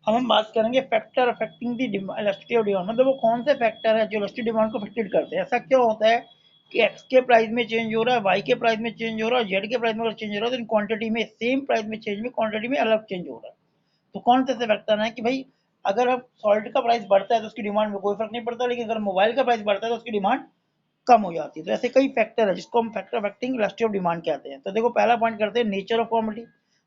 अब हम बात करेंगे factor affecting the elasticity of demand, मतलब वो कौन से फैक्टर है जो इलास्टिसिटी डिमांड को अफेक्टेड करते हैं। ऐसा क्यों होता है कि एक्स के प्राइस में चेंज हो रहा है, वाई के प्राइस में चेंज हो रहा है, जेड के प्राइस में अगर चेंज हो रहा है तो क्वांटिटी में सेम प्राइस में चेंज में क्वांटिटी में अलग चेंज हो रहा है। तो कौन से ऐसे फैक्टर है कि भाई अगर अब सॉल्ट का प्राइस बढ़ता है तो उसकी डिमांड में कोई फर्क नहीं पड़ता, लेकिन अगर मोबाइल का प्राइस बढ़ता है तो उसकी डिमांड कम हो जाती है। तो ऐसे कई फैक्टर है जिसको हम factor affecting elasticity of demand कहते हैं। तो देखो पहला पॉइंट करते हैं नेचर ऑफ कॉमोडिटी।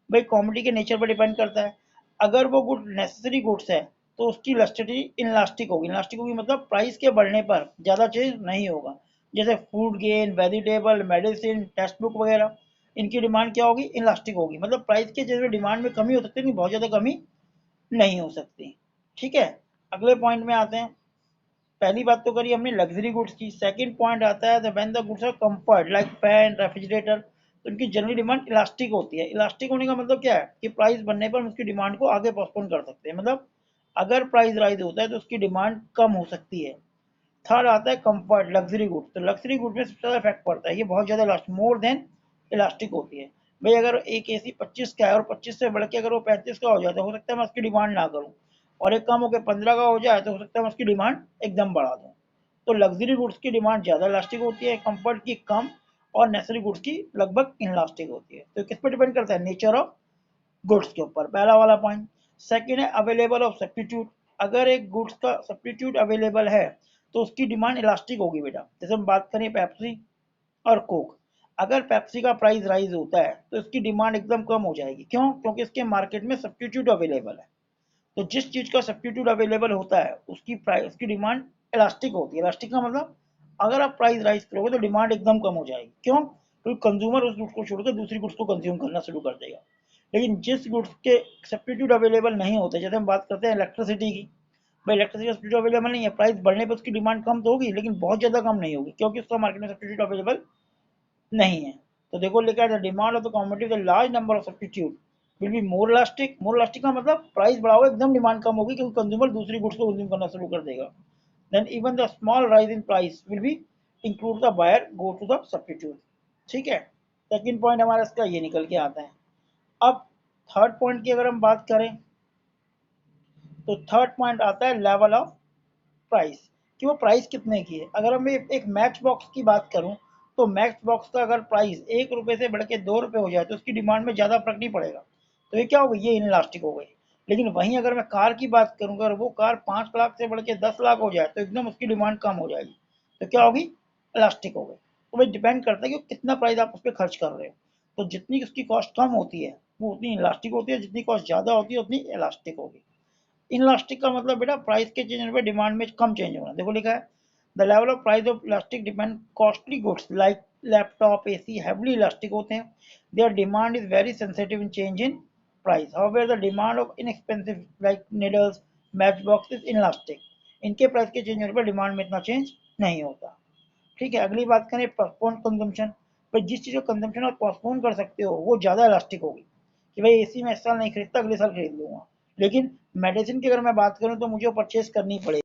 भाई कॉमोडिटी के नेचर पर डिपेंड करता है। अगर वो गुड नेसेसरी गुड्स है तो उसकी इलास्टिसिटी इनलास्टिक होगी। इनलास्टिक होगी मतलब प्राइस के बढ़ने पर ज़्यादा चेंज नहीं होगा। जैसे food gain, vegetable, medicine, text book वगैरह, इनकी डिमांड क्या होगी, इनलास्टिक होगी। मतलब प्राइस के जैसे डिमांड में कमी हो सकती है लेकिन बहुत ज़्यादा कमी नहीं हो सकती। ठीक है, अगले पॉइंट में आते हैं। पहली बात तो करी हमने लग्जरी गुड्स की। सेकंड पॉइंट आता है when the goods are comfort like fan, refrigerator, तो उनकी जनरली डिमांड इलास्टिक होती है। इलास्टिक होने का मतलब क्या है कि प्राइस बढ़ने पर हम उसकी डिमांड को आगे पोस्टपोन कर सकते हैं। मतलब अगर प्राइस राइज होता है तो उसकी डिमांड कम हो सकती है। थर्ड आता है कंफर्ट लग्जरी गुड्स। तो लग्जरी गुड में सबसे ज़्यादा इफेक्ट पड़ता है, ये बहुत ज़्यादा इलास्ट मोर देन इलास्टिक होती है। भाई अगर एक एसी 25 का है और 25 से बढ़ के अगर वो 35 का हो जाए तो हो सकता है मैं उसकी डिमांड ना करूँ, और एक कम होकर 15 का हो जाए तो हो सकता है मैं उसकी डिमांड एकदम बढ़ा दूँ। तो लग्जरी गुड्स की डिमांड ज़्यादा इलास्टिक होती है, कंफर्ट की कम, और नेसेसरी गुड्स की लगभग इनलास्टिक होती है। तो किस पर डिपेंड करता है, नेचर ऑफ गुड्स के ऊपर, पहला वाला पॉइंट। सेकंड है अवेलेबल ऑफ सब्स्टिट्यूट। अगर एक गुड्स का सब्स्टिट्यूट अवेलेबल है तो उसकी डिमांड इलास्टिक होगी बेटा। जैसे हम बात करें पेप्सी और कोक, अगर पेप्सी का प्राइस राइज होता है तो इसकी डिमांड एकदम कम हो जाएगी। क्यों? क्योंकि इसके मार्केट में सब्स्टिट्यूट अवेलेबल है। तो जिस चीज का सब्स्टिट्यूट अवेलेबल होता है उसकी प्राइस, उसकी डिमांड इलास्टिक होती है। इलास्टिक का मतलब अगर आप प्राइस राइज करोगे तो डिमांड एकदम कम हो जाएगी। क्यों? क्योंकि कंज्यूमर उस गुड्स को छोड़कर दूसरी गुड्स को कंज्यूम करना शुरू कर देगा। लेकिन जिस गुड्स के सब्स्टिट्यूट अवेलेबल नहीं होते, जैसे हम बात करते हैं इलेक्ट्रिसिटी की, भाई इलेक्ट्रिसिटी का सब्स्टिट्यूट अवेलेबल नहीं है, प्राइस बढ़ने पर उसकी डिमांड कम तो होगी लेकिन बहुत ज़्यादा कम नहीं होगी, क्योंकि उसका मार्केट में सब्स्टिट्यूट अवेलेबल नहीं है। तो देखो लिखा है the demand of the commodity the large number of substitute will be more elastic. More elastic का मतलब प्राइस बढ़ाओ एकदम डिमांड कम होगी क्योंकि कंज्यूमर दूसरी गुड्स को कंज्यूम करना शुरू कर देगा। Then even the small rise in price will be include the buyer go to the substitute. ठीक है, सेकंड पॉइंट हमारा इसका ये निकल के आता है। अब थर्ड पॉइंट की अगर हम बात करें तो थर्ड पॉइंट आता है लेवल ऑफ प्राइस, कि वो प्राइस कितने की है। अगर मैं एक मैच बॉक्स की बात करूं तो मैच बॉक्स का अगर प्राइस 1 रुपये से बढ़ के 2 रुपये हो जाए तो उसकी डिमांड में ज़्यादा फर्क नहीं पड़ेगा। तो ये क्या हो गई, ये इनलास्टिक हो गई। लेकिन वहीं अगर मैं कार की बात करूंगा और वो कार 5 लाख से बढ़ के 10 लाख हो जाए तो एकदम उसकी डिमांड कम हो जाएगी। तो क्या होगी, इलास्टिक हो गई। तो भाई डिपेंड करता है कि कितना प्राइस आप उस पर खर्च कर रहे हो। तो जितनी उसकी कॉस्ट कम होती है वो उतनी इलास्टिक होती है, जितनी कॉस्ट ज़्यादा होती है उतनी इलास्टिक होगी। इनलास्टिक का मतलब बेटा प्राइस के चेंज होने पर डिमांड में कम चेंज होना। देखो लिखा है the level of price of elastic depend costly goods like laptop, AC heavily elastic होते हैं। Their demand is very sensitive in change in price. However the demand of inexpensive like needles, match box is inelastic. इनके price के change होने पर demand में इतना change नहीं होता। ठीक है, अगली बात करें पोस्टपोन कंजम्पशन। पर जिस चीज़ का कंजम्पशन आप पोस्टपोन कर सकते हो वो ज़्यादा इलास्टिक होगी, कि भाई एसी मैं इस साल नहीं खरीदता, अगले साल खरीद लूंगा। लेकिन मेडिसिन की अगर मैं बात करूं तो मुझे परचेज करनी पड़ेगी।